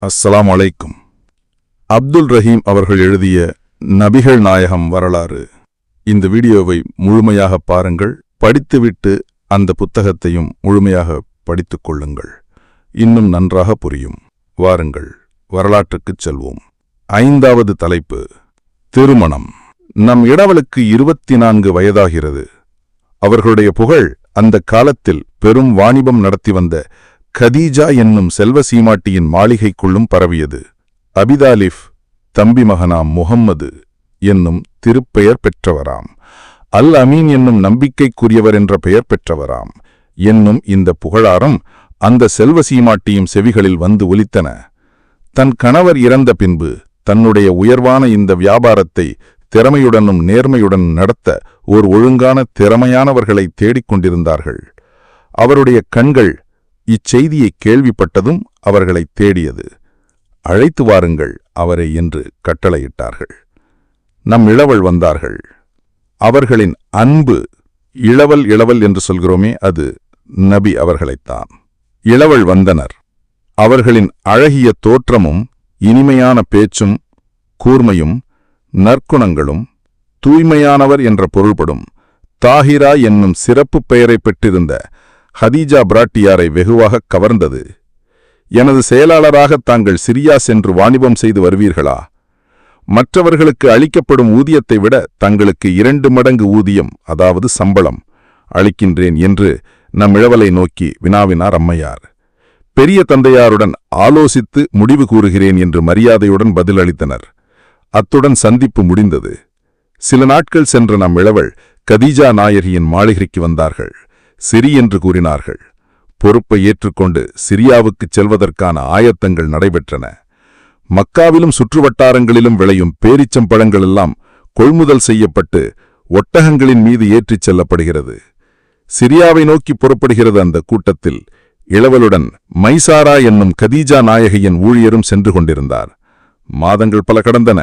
அஸ்ஸலாமு அலைக்கும். அப்துல் ரஹீம் அவர்கள் எழுதிய நபிகள் நாயகம் வரலாறு. இந்த வீடியோவை முழுமையாக பாருங்கள். படித்துவிட்டு அந்த புத்தகத்தையும் முழுமையாக படித்துக் கொள்ளுங்கள். இன்னும் நன்றாக புரியும். வாருங்கள், வரலாற்றுக்குச் செல்வோம். 5வது தலைப்பு, திருமணம். நம் இடவலுக்கு 24 வயதாகிறது. அவர்களுடைய புகழ் அந்த காலத்தில் பெரும் வாணிபம் நடத்தி வந்த கதீஜா என்னும் செல்வ சீமாட்டியின் மாளிகைக்குள்ளும் பரவியது. அபிதாலிஃப் தம்பி மகனாம் முஹம்மது என்னும் திருப்பெயர் பெற்றவராம். அல் அமீன் என்னும் நம்பிக்கைக்குரியவர் என்ற பெயர் பெற்றவராம் என்னும் இந்த புகழாரம் அந்த செல்வ சீமாட்டியும் செவிகளில் வந்து ஒலித்தன. தன் கணவர் இறந்த பின்பு தன்னுடைய உயர்வான இந்த வியாபாரத்தை திறமையுடனும் நேர்மையுடன் நடத்த ஓர் ஒழுங்கான திறமையானவர்களை தேடிக்கொண்டிருந்தார்கள். அவருடைய கண்கள் இச்செய்தியை கேள்விப்பட்டதும் அவர்களை தேடியது. அழைத்து வாருங்கள் அவரை என்று கட்டளையிட்டார்கள். நம் இளவல் வந்தார்கள். அவர்களின் அன்பு இளவல் என்று சொல்கிறோமே, அது நபி அவர்களைத்தான். இளவல் வந்தனர். அவர்களின் அழகிய தோற்றமும் இனிமையான பேச்சும் கூர்மையும் நற்குணங்களும் தூய்மையானவர் என்ற பொருள்படும் தாஹிரா என்னும் சிறப்பு பெயரை பெற்றிருந்த ஹதீஜா பிராட்டியாரை வெகுவாக கவர்ந்தது. எனது செயலாளராக தாங்கள் சிரியா சென்று வாணிபம் செய்து வருவீர்களா? மற்றவர்களுக்கு அளிக்கப்படும் ஊதியத்தை விட தங்களுக்கு 2 மடங்கு ஊதியம், அதாவது சம்பளம் அளிக்கின்றேன் என்று நம் இளவலை நோக்கி வினாவினார் அம்மையார். பெரிய தந்தையாருடன் ஆலோசித்து முடிவு கூறுகிறேன் என்று மரியாதையுடன் பதிலளித்தனர். அத்துடன் சந்திப்பு முடிந்தது. சில நாட்கள் சென்ற நம் இளவல் கதீஜா நாயகியின் மாளிகைக்கு வந்தார்கள். சிரி என்று கூறினார்கள். பொறுப்பை ஏற்றுக்கொண்டு சிரியாவுக்குச் செல்வதற்கான ஆயத்தங்கள் நடைபெற்றன. மக்காவிலும் சுற்றுவட்டாரங்களிலும் விளையும் பேரிச்சம்பழங்களெல்லாம் கொள்முதல் செய்யப்பட்டு ஒட்டகங்களின் மீது ஏற்றிச் செல்லப்படுகிறது. சிரியாவை நோக்கி புறப்படுகிறது. அந்த கூட்டத்தில் இளவலுடன் மைசாரா என்னும் கதீஜா நாயகியின் ஊழியரும் சென்று கொண்டிருந்தார். மாதங்கள் பல கடந்தன.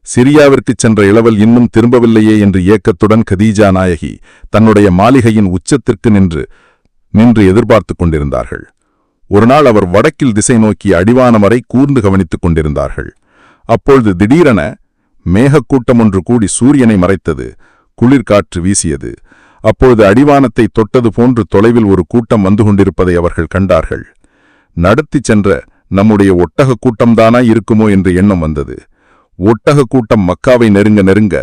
சிரியாவிற்குச் சென்ற இளவல் இன்னும் திரும்பவில்லையே என்று ஏக்கத்துடன் கதீஜா நாயகி தன்னுடைய மாளிகையின் உச்சத்திற்கு நின்று எதிர்பார்த்துக் கொண்டிருந்தார்கள். ஒருநாள் அவர் வடக்கில் திசை நோக்கி அடிவானம் வரை கூர்ந்து கவனித்துக் கொண்டிருந்தார்கள். அப்பொழுது திடீரென மேகக்கூட்டம் ஒன்று கூடி சூரியனை மறைத்தது. குளிர்காற்று வீசியது. அப்பொழுது அடிவானத்தை தொட்டது போன்று தொலைவில் ஒரு கூட்டம் வந்து கொண்டிருப்பதை அவர்கள் கண்டார்கள். நடத்திச் சென்ற நம்முடைய ஒட்டக கூட்டம்தானா இருக்குமோ என்று எண்ணம் வந்தது. ஒட்டக கூட்டம் மக்காவை நெருங்க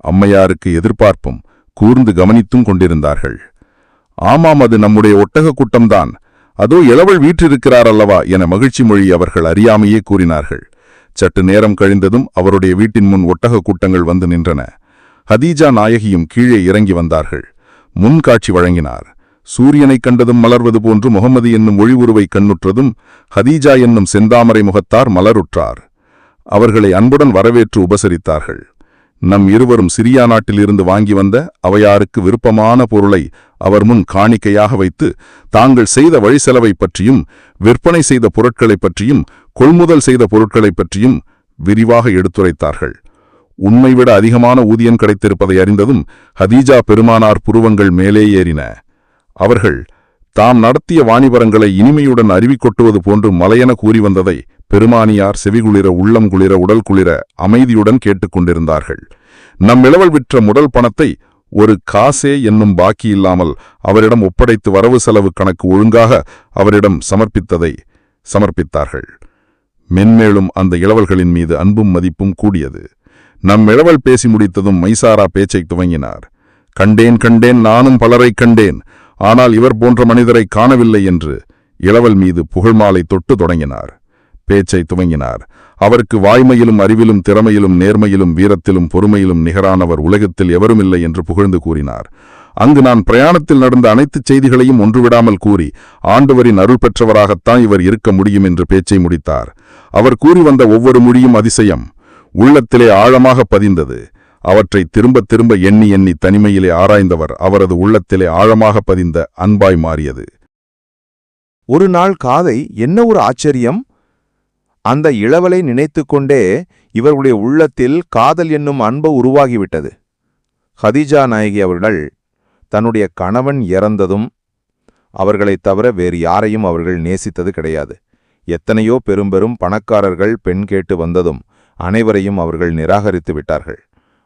அம்மையாருக்கு எதிர்பார்ப்பும் கூர்ந்து கவனித்தும் கொண்டிருந்தார்கள். ஆமாம், அது நம்முடைய ஒட்டக கூட்டம்தான். அதோ இளவல் வீற்றிருக்கிறார் அல்லவா என மகிழ்ச்சி மொழி அவர்கள் அறியாமையே கூறினார்கள். சற்று நேரம் கழிந்ததும் அவருடைய வீட்டின் முன் ஒட்டக கூட்டங்கள் வந்து நின்றன. ஹதீஜா நாயகியும் கீழே இறங்கி வந்தார்கள். முன்காட்சி வழங்கினார். சூரியனைக் கண்டதும் மலர்வது போன்று முகமது என்னும் ஒளிவுருவை கண்ணுற்றதும் ஹதீஜா என்னும் செந்தாமரை முகத்தார் மலருற்றார். அவர்களை அன்புடன் வரவேற்று உபசரித்தார்கள். நம் இருவரும் சிரியா நாட்டிலிருந்து வாங்கி வந்த அவையாருக்கு விருப்பமான பொருளை அவர் முன் காணிக்கையாக வைத்து தாங்கள் செய்த வழி செலவை பற்றியும் விற்பனை செய்த பொருட்களைப் பற்றியும் கொள்முதல் செய்த பொருட்களைப் பற்றியும் விரிவாக எடுத்துரைத்தார்கள். உண்மைவிட அதிகமான ஊதியம் கிடைத்திருப்பதை அறிந்ததும் ஹதீஜா பெருமானார் புருவங்கள் மேலே ஏறின. அவர்கள் தாம் நடத்திய வாணிபரங்களை இனிமையுடன் அருவிக்கொட்டுவது போன்று மலையென கூறி வந்ததை பெருமானியார் செவிகுளிர உள்ளம் குளிர உடல் குளிர அமைதியுடன் கேட்டுக்கொண்டிருந்தார்கள். நம் இளவல் விற்ற முதல் பணத்தை ஒரு காசே என்னும் பாக்கி இல்லாமல் அவரிடம் ஒப்படைத்து வரவு செலவு கணக்கு ஒழுங்காக அவரிடம் சமர்ப்பித்தார்கள். மென்மேலும் அந்த இளவல்களின் மீது அன்பும் மதிப்பும் கூடியது. நம் இளவல் பேசி முடித்ததும் மைசாரா பேச்சை துவங்கினார். கண்டேன் நானும் பலரை கண்டேன், ஆனால் இவர் போன்ற மனிதரை காணவில்லை என்று இளவல் மீது புகழ்மாலை தொட்டு தொடங்கினார். பேச்சை துவங்கினார். அவருக்கு வாய்மையிலும் அறிவிலும் திறமையிலும் நேர்மையிலும் வீரத்திலும் பொறுமையிலும் நிகரானவர் உலகத்தில் எவருமில்லை என்று புகழ்ந்து கூறினார். அங்கு நான் பிரயாணத்தில் நடந்த அனைத்து செய்திகளையும் ஒன்றுவிடாமல் கூறி ஆண்டவரின் அருள் பெற்றவராகத்தான் இவர் இருக்க முடியும் என்று பேச்சை முடித்தார். அவர் கூறி வந்த ஒவ்வொரு மொழியும் அதிசயம் உள்ளத்திலே ஆழமாக பதிந்தது. அவற்றை திரும்ப எண்ணி தனிமையிலே ஆராய்ந்தவர் அவரது உள்ளத்திலே ஆழமாக பதிந்த அன்பாய் மாறியது. ஒரு நாள் காதை என்ன ஒரு ஆச்சரியம்! அந்த இளவலை நினைத்து கொண்டே இவர்களுடைய உள்ளத்தில் காதல் என்னும் அன்பு உருவாகிவிட்டது. ஹதீஜா நாயகி அவர்கள் தன்னுடைய கணவன் இறந்ததும் அவர்களைத் தவிர வேறு யாரையும் அவர்கள் நேசித்தது கிடையாது. எத்தனையோ பெரும் பணக்காரர்கள் பெண் கேட்டு வந்ததும் அனைவரையும் அவர்கள் நிராகரித்து விட்டார்கள்.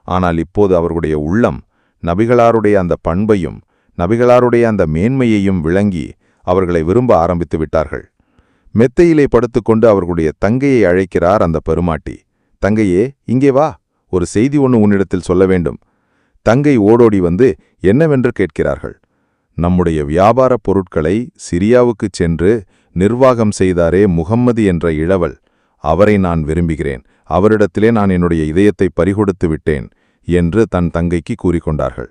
ஆனால் இப்போது அவர்களுடைய உள்ளம் நபிகளாருடைய அந்த பண்பையும் நபிகளாருடைய அந்த மேன்மையையும் விளங்கி அவர்களை விரும்ப ஆரம்பித்து விட்டார்கள். மெத்தையிலே படுத்துக்கொண்டு அவர்களுடைய தங்கையை அழைக்கிறார் அந்த பெருமாட்டி. தங்கையே, இங்கே வா, ஒரு செய்தி ஒன்று உன்னிடத்தில் சொல்ல வேண்டும். தங்கை ஓடோடி வந்து என்னவென்று கேட்கிறார்கள். நம்முடைய வியாபாரப் பொருட்களை சிரியாவுக்குச் சென்று நிர்வாகம் செய்தாரே முகம்மது என்ற இளவல், அவரை நான் விரும்புகிறேன், அவரிடத்திலே நான் என்னுடைய இதயத்தை பறிகொடுத்து விட்டேன் என்று தன் தங்கைக்கு கூறிக்கொண்டார்கள்.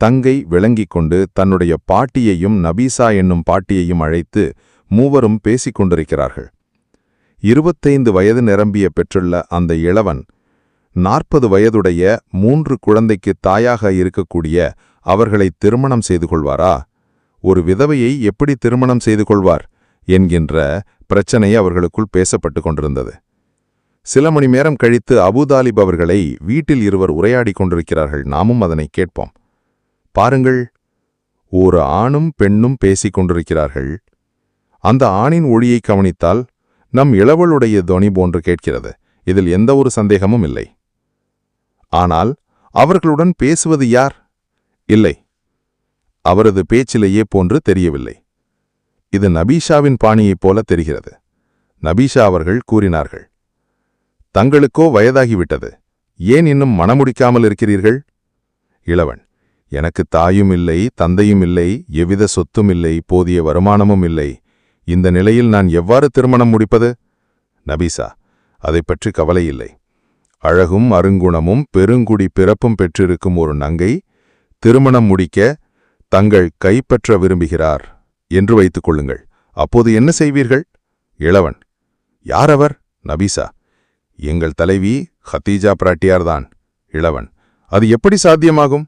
தங்கை விளங்கிக் கொண்டு தன்னுடைய பாட்டியையும் நபீசா என்னும் பாட்டியையும் அழைத்து மூவரும் பேசிக் கொண்டிருக்கிறார்கள். 25 வயது நிரம்பிய பெற்றுள்ள அந்த இளவன் 40 வயதுடைய 3 குழந்தைக்கு தாயாக இருக்கக்கூடிய அவர்களை திருமணம் செய்து கொள்வாரா? ஒரு விதவையை எப்படி திருமணம் செய்து கொள்வார் என்கின்ற பிரச்சனை அவர்களுக்குள் பேசப்பட்டு கொண்டிருந்தது. சில மணி நேரம் கழித்து அபூதாலிப் அவர்களை வீட்டில் இருவர் உரையாடிக் கொண்டிருக்கிறார்கள். நாமும் அதனை கேட்போம். பாருங்கள், ஒரு ஆணும் பெண்ணும் பேசிக் கொண்டிருக்கிறார்கள். அந்த ஆணின் ஒளியை கவனித்தால் நம் இளவலுடைய தொனி போன்று கேட்கிறது. இதில் எந்த ஒரு சந்தேகமும் இல்லை. ஆனால் அவர்களுடன் பேசுவது யார்? இல்லை, அவரது பேச்சிலேயே போன்று தெரியவில்லை. இது நபீஷாவின் பாணியைப் போல தெரிகிறது. நபீஷா அவர்கள் கூறினார்கள், தங்களுக்கோ வயதாகிவிட்டது, ஏன் இன்னும் மணமுடிக்காமல் இருக்கிறீர்கள்? இளவன், எனக்கு தாயும் இல்லை, தந்தையும் இல்லை, எவ்வித சொத்தும் இல்லை, போதிய வருமானமும் இல்லை. இந்த நிலையில் நான் எவ்வாறு திருமணம் முடிப்பது? நபீசா, அதைப் பற்றி கவலை இல்லை. அழகும் அருங்குணமும் பெருங்குடி பிறப்பும் பெற்றிருக்கும் ஒரு நங்கை திருமணம் முடிக்க தங்கள் கைப்பற்ற விரும்புகிறார் என்று வைத்துக் கொள்ளுங்கள். அப்போது என்ன செய்வீர்கள்? இளவன், யார் அவர்? நபீசா, எங்கள் தலைவி ஹதீஜா பிராட்டியார்தான். இளவன், அது எப்படி சாத்தியமாகும்?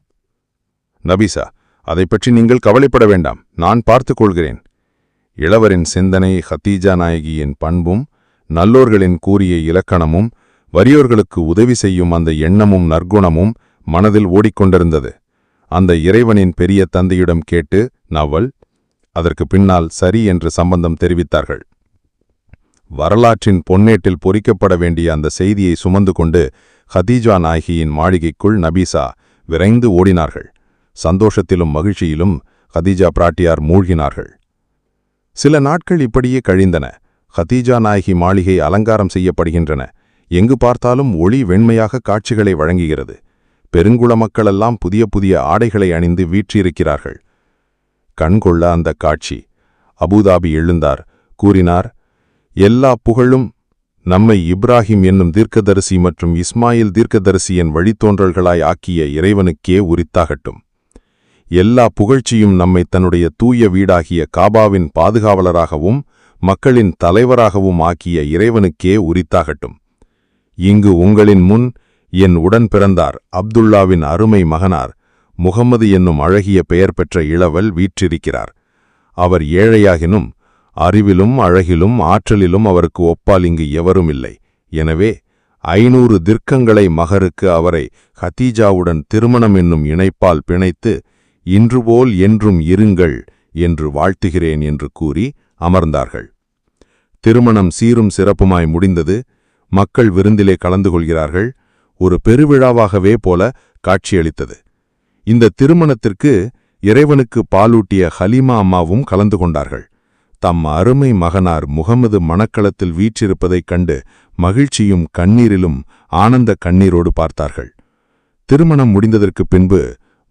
நபீசா, அதைப் பற்றி நீங்கள் கவலைப்பட வேண்டாம், நான் பார்த்துக் கொள்கிறேன். இளவரின் சிந்தனை ஹதீஜா நாயகியின் பண்பும் நல்லோர்களின் கூறிய இலக்கணமும் வறியோர்களுக்கு உதவி செய்யும் அந்த எண்ணமும் நற்குணமும் மனதில் ஓடிக்கொண்டிருந்தது. அந்த இறைவனின் பெரிய தந்தையிடம் கேட்டு நவல் அதற்கு பின்னால் சரி என்று சம்பந்தம் தெரிவித்தார்கள். வரலாற்றின் பொன்னேட்டில் பொறிக்கப்பட வேண்டிய அந்த செய்தியை சுமந்து கொண்டு ஹதீஜா நாயகியின் மாளிகைக்குள் நபீசா விரைந்து ஓடினார்கள். சந்தோஷத்திலும் மகிழ்ச்சியிலும் ஹதீஜா பிராட்டியார் மூழ்கினார்கள். சில நாட்கள் இப்படியே கழிந்தன. ஹதீஜா நாயகி மாளிகை அலங்காரம் செய்யப்படுகின்றன. எங்கு பார்த்தாலும் ஒளி வெண்மையாக காட்சிகளை வழங்குகிறது. பெருங்குள மக்களெல்லாம் புதிய புதிய ஆடைகளை அணிந்து வீற்றிருக்கிறார்கள். கண்கொள்ள அந்த காட்சி. அபூதாபி எழுந்தார், கூறினார், எல்லா புகழும் நம்மை இப்ராஹிம் என்னும் தீர்க்கதரிசி மற்றும் இஸ்மாயில் தீர்க்கதரிசியின் வழித்தோன்றல்களாய் ஆக்கிய இறைவனுக்கே உரித்தாகட்டும். எல்லா புகழ்ச்சியும் நம்மை தன்னுடைய தூய வீடாகிய காபாவின் பாதுகாவலராகவும் மக்களின் தலைவராகவும் ஆக்கிய இறைவனுக்கே உரித்தாகட்டும். இங்கு உங்களின் முன் என் உடன் பிறந்தார் அப்துல்லாவின் அருமை மகனார் முகம்மது என்னும் அழகிய பெயர் பெற்ற இளவல் வீற்றிருக்கிறார். அவர் ஏழையாகினும் அறிவிலும் அழகிலும் ஆற்றலிலும் அவருக்கு ஒப்பால் இங்கு எவரும் இல்லை. எனவே 500 திர்க்கங்களை மகருக்கு அவரை ஹதீஜாவுடன் திருமணம் என்னும் இணைப்பால் பிணைத்து இன்றுபோல் என்றும் இருங்கள் என்று வாழ்த்துகிறேன் என்று கூறி அமர்ந்தார்கள். திருமணம் சீரும் சிறப்புமாய் முடிந்தது. மக்கள் விருந்திலே கலந்து கொள்கிறார்கள். ஒரு பெருவிழாவாகவே போல காட்சியளித்தது. இந்த திருமணத்திற்கு இறைவனுக்கு பாலூட்டிய ஹலீமா அம்மாவும் கலந்து கொண்டார்கள். தம் அருமை மகனார் முகமது மணக்களத்தில் வீற்றிருப்பதைக் கண்டு மகிழ்ச்சியும் கண்ணீரிலும் ஆனந்த கண்ணீரோடு பார்த்தார்கள். திருமணம் முடிந்ததற்கு பின்பு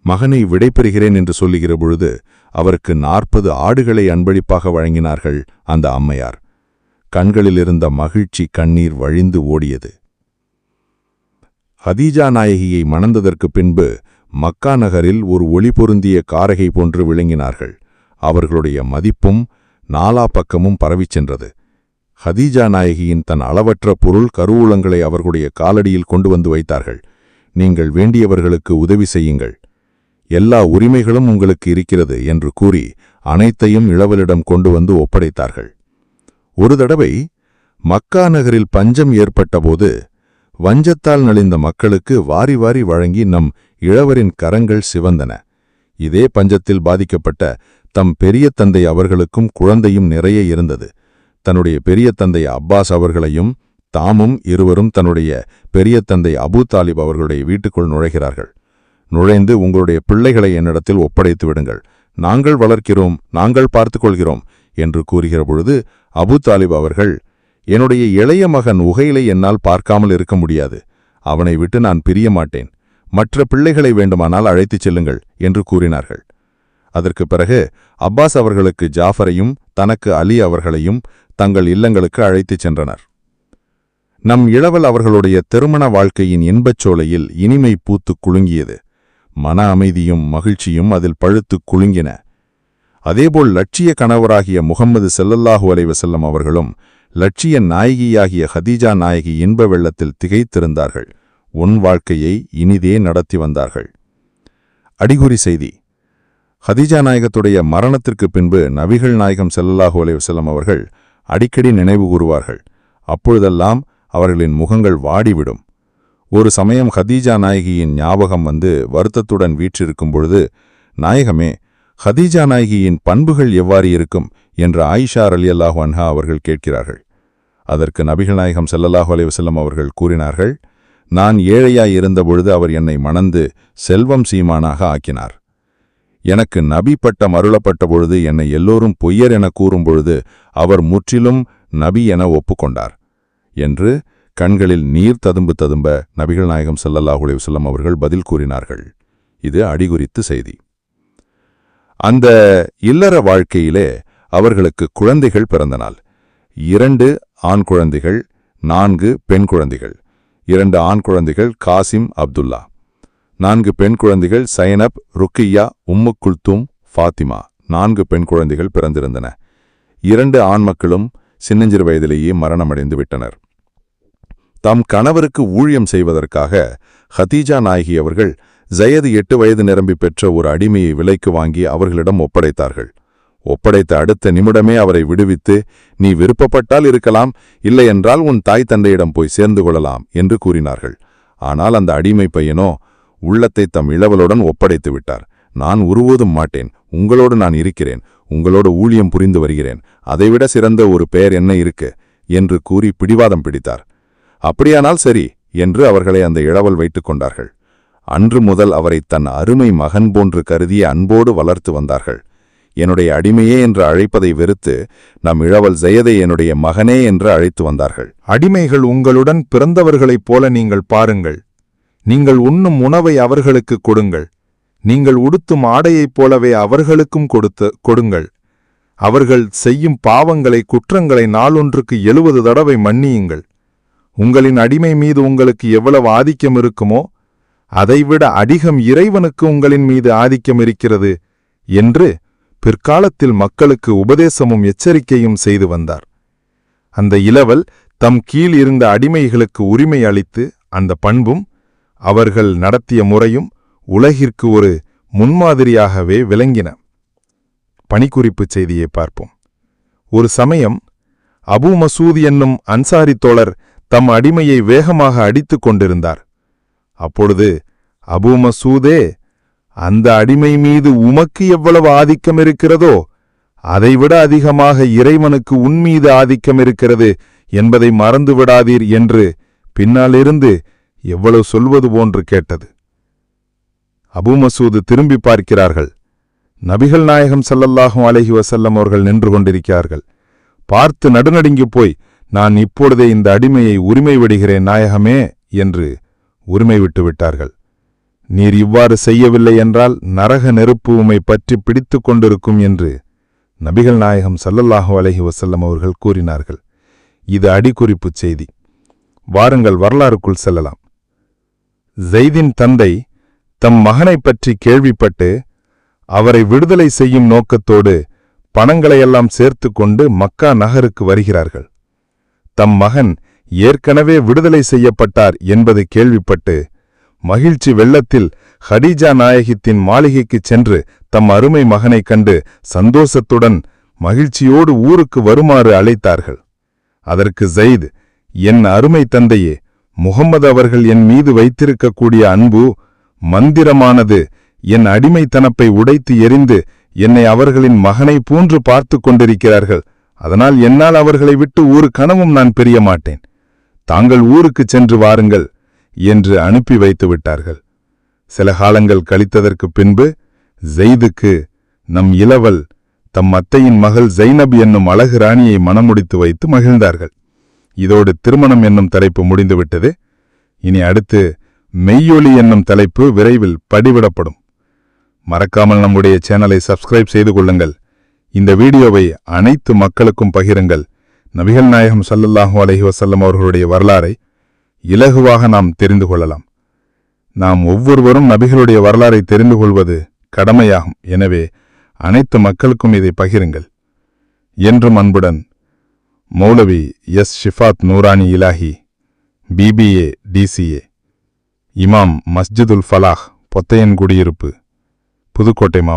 மகனை விடைபெறுகிறேன் என்று சொல்லுகிற பொழுது அவருக்கு 40 ஆடுகளை அன்பளிப்பாக வழங்கினார்கள் அந்த அம்மையார். கண்களிலிருந்த மகிழ்ச்சி கண்ணீர் வழிந்து ஓடியது. ஹதீஜா நாயகியை மணந்ததற்கு பின்பு மக்கா நகரில் ஒரு ஒளி பொருந்திய காரகை போன்று விளங்கினார்கள். அவர்களுடைய மதிப்பும் நாலா பக்கமும் பரவிச் சென்றது. ஹதீஜா நாயகியின் தன் அளவற்ற பொருள் கருவூலங்களை அவர்களுடைய காலடியில் கொண்டு வந்து வைத்தார்கள். நீங்கள் வேண்டியவர்களுக்கு உதவி செய்யுங்கள், எல்லா உரிமைகளும் உங்களுக்கு இருக்கிறது என்று கூறி அனைத்தையும் இளவலிடம் கொண்டு வந்து ஒப்படைத்தார்கள். ஒரு தடவை மக்கா நகரில் பஞ்சம் ஏற்பட்டபோது வஞ்சத்தால் நலிந்த மக்களுக்கு வாரி வாரி வழங்கி நம் இளவரின் கரங்கள் சிவந்தன. இதே பஞ்சத்தில் பாதிக்கப்பட்ட தம் பெரிய தந்தை அவர்களுக்கும் குழந்தையும் நிறைய இருந்தது. தன்னுடைய பெரிய தந்தை அப்பாஸ் அவர்களையும் தாமும் இருவரும் தன்னுடைய பெரிய தந்தை அபூ தாலிப் அவர்களுடைய வீட்டுக்குள் நுழைகிறார்கள். நுழைந்து, உங்களுடைய பிள்ளைகளை என்னிடத்தில் ஒப்படைத்து விடுங்கள், நாங்கள் வளர்க்கிறோம், நாங்கள் பார்த்துக்கொள்கிறோம் என்று கூறுகிற பொழுது அபூ தாலிப் அவர்கள், என்னுடைய இளைய மகன் உகைலை என்னால் பார்க்காமல் இருக்க முடியாது, அவனை விட்டு நான் பிரிய மாட்டேன், மற்ற பிள்ளைகளை வேண்டுமானால் அழைத்துச் செல்லுங்கள் என்று கூறினார்கள். அதற்கு பிறகு அப்பாஸ் அவர்களுக்கு ஜாஃபரையும் தனக்கு அலி அவர்களையும் தங்கள் இல்லங்களுக்கு அழைத்துச் சென்றனர். நம் இளவல் அவர்களுடைய திருமண வாழ்க்கையின் இன்பச் சோலையில் இனிமை பூத்துக் குலுங்கியது. மன அமைதியும் மகிழ்ச்சியும் அதில் பழுத்துக் குலுங்கின. அதேபோல் லட்சிய கணவராகிய முகம்மது ஸல்லல்லாஹு அலைஹி வஸல்லம் அவர்களும் லட்சிய நாயகியாகிய ஹதீஜா நாயகி இன்ப வெள்ளத்தில் திகைத்திருந்தார்கள். உன் வாழ்க்கையை இனிதே நடத்தி வந்தார்கள். அடிகுறி செய்தி: ஹதீஜா நாயகத்துடைய மரணத்திற்கு பின்பு நபிகள் நாயகம் ஸல்லல்லாஹு அலைஹி வஸல்லம் அவர்கள் அடிக்கடி நினைவு கூறுவார்கள். அப்பொழுதெல்லாம் அவர்களின் முகங்கள் வாடிவிடும். ஒரு சமயம் ஹதீஜா நாயகியின் ஞாபகம் வந்து வருத்தத்துடன் வீற்றிருக்கும் பொழுது, நாயகமே, ஹதீஜா நாயகியின் பண்புகள் எவ்வாறு இருக்கும் என்று ஆயிஷா ரலியல்லாஹு அன்ஹா அவர்கள் கேட்கிறார்கள். அதற்கு நபிகள் நாயகம் ஸல்லல்லாஹு அலைஹி வஸல்லம் அவர்கள் கூறினார்கள், நான் ஏழையாய் இருந்தபொழுது அவர் என்னை மணந்து செல்வம் சீமானாக ஆக்கினார். எனக்கு நபி பட்டம் அருளப்பட்ட பொழுது என்னை எல்லோரும் பொய்யர் என கூறும்பொழுது அவர் முற்றிலும் நபி என ஒப்புக்கொண்டார் என்று கண்களில் நீர் ததும்ப ததும்ப நபிகள் நாயகம் ஸல்லல்லாஹு அலைஹி வஸல்லம் அவர்கள் பதில் கூறினார்கள். இது அடிகுறித்து செய்தி. அந்த இல்லற வாழ்க்கையிலே அவர்களுக்கு குழந்தைகள் பிறந்த நாள். 2 ஆண் குழந்தைகள், 4 பெண் குழந்தைகள். 2 ஆண் குழந்தைகள் காசிம், அப்துல்லா. 4 பெண் குழந்தைகள் சைனப், ருக்கியா, உம்மு குல்தூம், ஃபாத்திமா. 4 பெண் குழந்தைகள் பிறந்திருந்தன. 2 ஆண் மக்களும் சின்னஞ்சிறு வயதிலேயே மரணமடைந்து விட்டனர். தம் கணவருக்கு ஊழியம் செய்வதற்காக ஹதீஜா நாயகி அவர்கள் ஜயது 8 வயது நிரம்பி பெற்ற ஒரு அடிமையை விலைக்கு வாங்கி அவர்களிடம் ஒப்படைத்தார்கள். ஒப்படைத்த அடுத்த நிமிடமே அவரை விடுவித்து, நீ விருப்பப்பட்டால் இருக்கலாம், இல்லையென்றால் உன் தாய் தந்தையிடம் போய் சேர்ந்து கொள்ளலாம் என்று கூறினார்கள். ஆனால் அந்த அடிமை பையனோ உள்ளத்தை தம் இளவலுடன் ஒப்படைத்து விட்டார். நான் ஒருபோதும் மாட்டேன், உங்களோடு நான் இருக்கிறேன், உங்களோடு ஊழியம் புரிந்து வருகிறேன், அதைவிட சிறந்த ஒரு பெயர் என்ன இருக்கு என்று கூறி பிடிவாதம் பிடித்தார். அப்படியானால் சரி என்று அவர்களை அந்த இளவல் வைத்துக் கொண்டார்கள். அன்று முதல் அவரை தன் அருமை மகன் போன்று கருதிய அன்போடு வளர்த்து வந்தார்கள். என்னுடைய அடிமையே என்று அழைப்பதை வெறுத்து நம் இளவல் ஜயதை என்னுடைய மகனே என்று அழைத்து வந்தார்கள். அடிமைகள் உங்களுடன் பிறந்தவர்களைப் போல நீங்கள் பாருங்கள். நீங்கள் உண்ணும் உணவை அவர்களுக்கு கொடுங்கள். நீங்கள் உடுத்தும் ஆடையைப் போலவே அவர்களுக்கும் கொடுங்கள். அவர்கள் செய்யும் பாவங்களை, குற்றங்களை நாளொன்றுக்கு 70 தடவை மன்னியுங்கள். உங்களின் அடிமை மீது உங்களுக்கு எவ்வளவு ஆதிக்கம் இருக்குமோ அதைவிட அதிகம் இறைவனுக்கு உங்களின் மீது ஆதிக்கம் இருக்கிறது என்று பிற்காலத்தில் மக்களுக்கு உபதேசமும் எச்சரிக்கையும் செய்து வந்தார். அந்த இளவல் தம் கீழ் இருந்த அடிமைகளுக்கு உரிமை அளித்து அந்த பண்பும் அவர்கள் நடத்திய முறையும் உலகிற்கு ஒரு முன்மாதிரியாகவே விளங்கின. பணிக்குறிப்புச் செய்தியை பார்ப்போம். ஒரு சமயம் அபூ மசூத் என்னும் அன்சாரி தோழர் தம் அடிமையை வேகமாக அடித்துக் கொண்டிருந்தார். அப்பொழுது அபூ மசூதே, அந்த அடிமை மீது உமக்கு எவ்வளவு ஆதிக்கம் இருக்கிறதோ அதைவிட அதிகமாக இறைவனுக்கு உன்மீது ஆதிக்கம் இருக்கிறது என்பதை மறந்துவிடாதீர் என்று பின்னாலிருந்து எவ்வளவு சொல்வது போன்று கேட்டது. அபூ மசூது திரும்பி பார்க்கிறார்கள். நபிகள் நாயகம் ஸல்லல்லாஹு அலைஹி வஸல்லம் அவர்கள் நின்று கொண்டிருக்கிறார்கள். பார்த்து நடுநடுங்கிப் போய், நான் இப்பொழுதே இந்த அடிமையை உரிமை விடுகிறேன் நாயகமே என்று உரிமை விட்டு விட்டார்கள். நீர் இவ்வாறு செய்யவில்லை என்றால் நரக நெருப்பு உம்மை பற்றி பிடித்து கொண்டிருக்கும் என்று நபிகள் நாயகம் ஸல்லல்லாஹு அலைஹி வஸல்லம் அவர்கள் கூறினார்கள். இது அடிக்குறிப்புச் செய்தி. வாருங்கள் வரலாறுக்குள் செல்லலாம். ஸைதின் தந்தை தம் மகனைப் பற்றி கேள்விப்பட்டு அவரை விடுதலை செய்யும் நோக்கத்தோடு பணங்களையெல்லாம் சேர்த்து கொண்டு மக்கா நகருக்கு வருகிறார்கள். தம் மகன் ஏற்கனவே விடுதலை செய்யப்பட்டார் என்பதை கேள்விப்பட்டு மகிழ்ச்சி வெள்ளத்தில் ஹதீஜா நாயகித்தின் மாளிகைக்குச் சென்று தம் அருமை மகனைக் கண்டு சந்தோஷத்துடன் மகிழ்ச்சியோடு ஊருக்கு வருமாறு அழைத்தார்கள். அதற்கு ஸைத், என் அருமை தந்தையே, முகம்மது அவர்கள் என் மீது வைத்திருக்கக்கூடிய அன்பு மந்திரமானது என் அடிமைத்தனப்பை உடைத்து எறிந்து என்னை அவர்களின் மகனை போன்று பார்த்து கொண்டிருக்கிறார்கள். அதனால் என்னால் அவர்களை விட்டு ஒரு கணமும் நான் பிரிய மாட்டேன். தாங்கள் ஊருக்குச் சென்று வாருங்கள் என்று அனுப்பி வைத்து விட்டார்கள். சில காலங்கள் கழித்ததற்குப் பின்பு ஜெயிதுக்கு நம் இளவல் தம் அத்தையின் மகள் ஜைனப் என்னும் அழகு ராணியை மணமுடித்து வைத்து மகிழ்ந்தார்கள். இதோடு திருமணம் என்னும் தலைப்பு முடிந்துவிட்டது. இனி அடுத்து மெய்யொலி என்னும் தலைப்பு விரைவில் பதிவிடப்படும். மறக்காமல் நம்முடைய சேனலை சப்ஸ்கிரைப் செய்து கொள்ளுங்கள். இந்த வீடியோவை அனைத்து மக்களுக்கும் பகிருங்கள். நபிகள் நாயகம் ஸல்லல்லாஹு அலைஹி வஸல்லம் அவர்களுடைய வரலாறை இலகுவாக நாம் தெரிந்து கொள்ளலாம். நாம் ஒவ்வொருவரும் நபிகளுடைய வரலாறை தெரிந்து கொள்வது கடமையாகும். எனவே அனைத்து மக்களுக்கும் இதை பகிருங்கள். என்றும் அன்புடன் மௌலவி S ஷிஃபாத் Noorani Ilahi, BBA DCA, இமாம் மஸ்ஜிதுல் ஃபலாஹ், பொத்தையன் குடியிருப்பு, புதுக்கோட்டை மாவட்டம்.